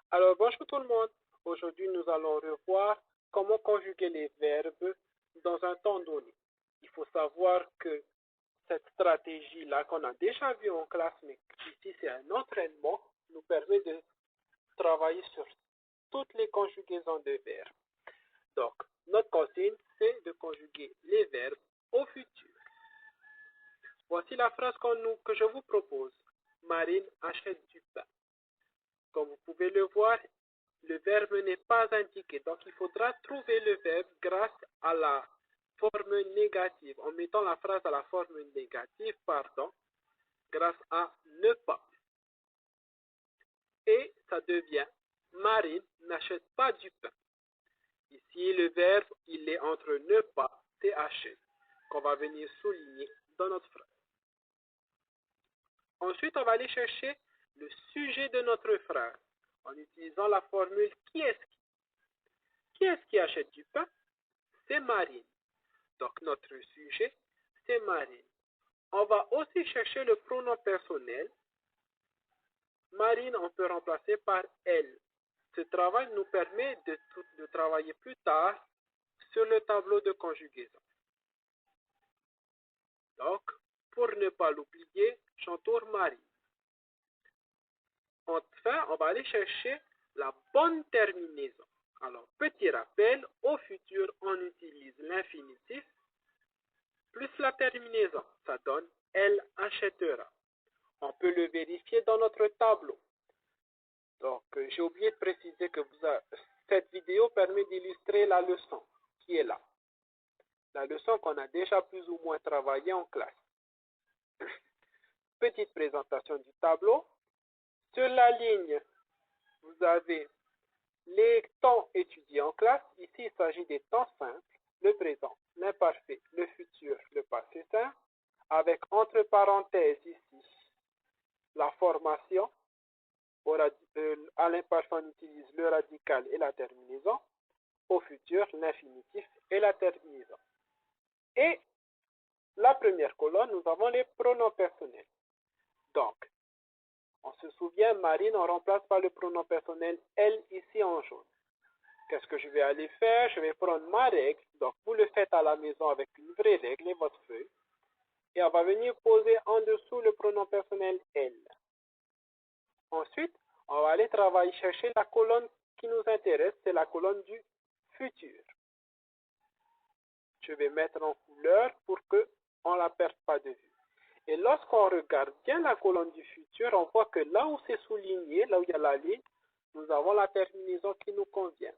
Alors, bonjour tout le monde. Aujourd'hui, nous allons revoir comment conjuguer les verbes dans un temps donné. Il faut savoir que cette stratégie-là qu'on a déjà vue en classe, mais ici c'est un entraînement, nous permet de travailler sur toutes les conjugaisons de verbes. Donc, notre consigne, c'est de conjuguer les verbes au futur. Voici la phrase que je vous propose. Marine achète du pain. Comme vous pouvez le voir, le verbe n'est pas indiqué. Donc, il faudra trouver le verbe grâce à la forme négative, en mettant la phrase à la forme négative, grâce à ne pas. Et ça devient Marine n'achète pas du pain. Ici, le verbe, il est entre ne pas et achète, qu'on va venir souligner dans notre phrase. Ensuite, on va aller chercher le sujet de notre phrase en utilisant la formule qui est-ce qui. Qui est-ce qui achète du pain? C'est Marine. Donc notre sujet, c'est Marine. On va aussi chercher le pronom personnel. Marine, on peut remplacer par elle. Ce travail nous permet de travailler plus tard sur le tableau de conjugaison. Donc, pour ne pas l'oublier, j'entoure Marine. Enfin, on va aller chercher la bonne terminaison. Alors, petit rappel, au futur, on utilise l'infinitif plus la terminaison. Ça donne elle achètera. On peut le vérifier dans notre tableau. Donc, j'ai oublié de préciser que cette vidéo permet d'illustrer la leçon qui est là. La leçon qu'on a déjà plus ou moins travaillée en classe. Petite présentation du tableau. Sur la ligne, vous avez les temps étudiés en classe. Ici, il s'agit des temps simples, le présent, l'imparfait, le futur, le passé simple, avec entre parenthèses ici la formation. À l'imparfait, on utilise le radical et la terminaison. Au futur, l'infinitif et la terminaison. Et la première colonne, nous avons les pronoms personnels. Donc, on se souvient, Marine, on remplace par le pronom personnel elle ici en jaune. Qu'est-ce que je vais aller faire? Je vais prendre ma règle. Donc, vous le faites à la maison avec une vraie règle et votre feuille. Et on va venir poser en dessous le pronom personnel elle. Ensuite, on va aller chercher la colonne qui nous intéresse, c'est la colonne du futur. Je vais mettre en couleur pour qu'on ne la perde pas de vue. Et lorsqu'on regarde bien la colonne du futur, on voit que là où c'est souligné, là où il y a la ligne, nous avons la terminaison qui nous convient.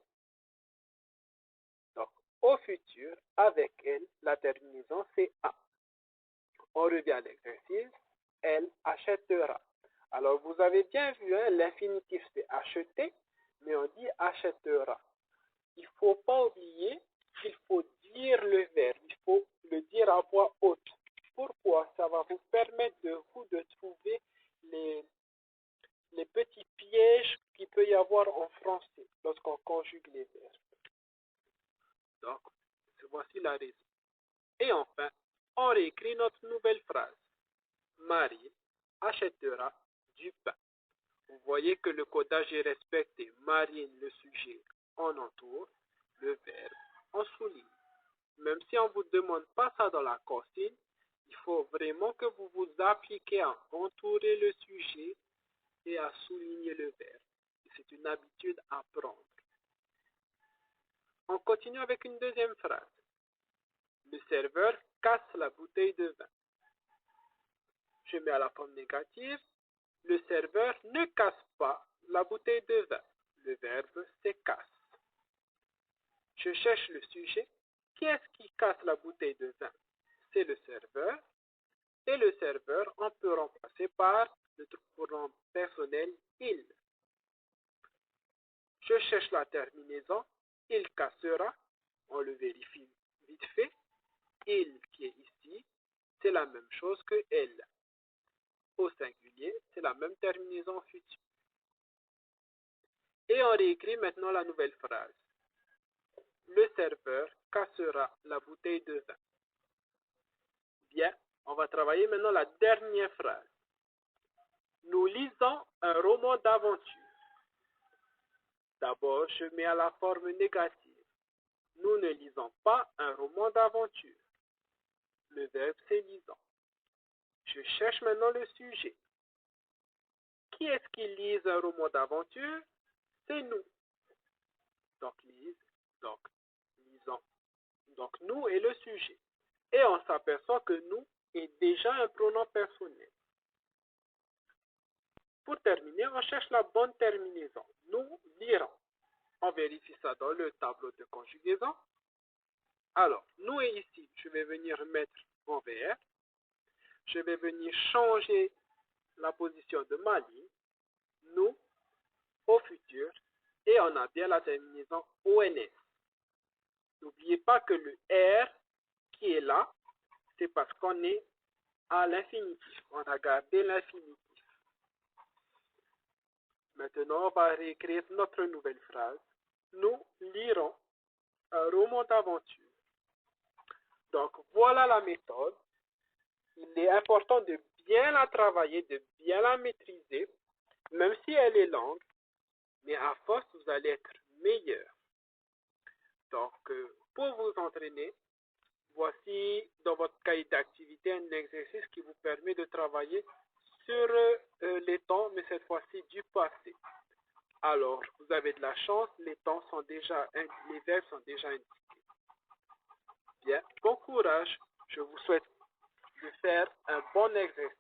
Donc, au futur, avec elle, la terminaison c'est A. On revient à l'exercice. Elle achètera. Alors, vous avez bien vu, hein, l'infinitif c'est acheter, mais on dit achètera. Il ne faut pas oublier qu'il faut dire le verbe. Il faut le dire à voix haute. Pourquoi? Ça va vous permettre de trouver les petits pièges qu'il peut y avoir en français lorsqu'on conjugue les verbes. Donc, voici la raison. Et enfin, on réécrit notre nouvelle phrase. Marie achètera du pain. Vous voyez que le codage est respecté. Marine, le sujet, on entoure, le verbe, on souligne. Même si on ne vous demande pas ça dans la consigne, il faut vraiment que vous vous appliquiez à entourer le sujet et à souligner le verbe. C'est une habitude à prendre. On continue avec une deuxième phrase. Le serveur casse la bouteille de vin. Je mets à la forme négative. Le serveur ne casse pas la bouteille de vin. Le verbe c'est casse. Je cherche le sujet. Qui est-ce qui casse la bouteille de vin? C'est le serveur. Et le serveur, on peut remplacer par le pronom personnel il. Je cherche la terminaison. Il cassera. On le vérifie vite fait. Il qui est ici, c'est la même chose que elle. Au singulier, c'est la même terminaison future. Et on réécrit maintenant la nouvelle phrase. Le serveur cassera la bouteille de vin. Bien, on va travailler maintenant la dernière phrase. Nous lisons un roman d'aventure. D'abord, je mets à la forme négative. Nous ne lisons pas un roman d'aventure. Le verbe c'est lisant. Je cherche maintenant le sujet. Qui est-ce qui lise un roman d'aventure? C'est nous. Donc, lise, donc, lisons. Donc, nous est le sujet. Et on s'aperçoit que nous est déjà un pronom personnel. Pour terminer, on cherche la bonne terminaison. Nous lirons. On vérifie ça dans le tableau de conjugaison. Alors, nous est ici. Je vais venir mettre en VR. Je vais venir changer la position de ma ligne. Nous au futur. Et on a bien la terminaison ONS. N'oubliez pas que le R qui est là, c'est parce qu'on est à l'infinitif. On a gardé l'infinitif. Maintenant, on va réécrire notre nouvelle phrase. Nous lirons un roman d'aventure. Donc, voilà la méthode. Il est important de bien la travailler, de bien la maîtriser, même si elle est longue, mais à force, vous allez être meilleur. Donc, pour vous entraîner, voici dans votre cahier d'activité un exercice qui vous permet de travailler sur les temps, mais cette fois-ci du passé. Alors, vous avez de la chance, les verbes sont déjà indiqués. Bien, bon courage. Je vous souhaite de faire un bon exercice.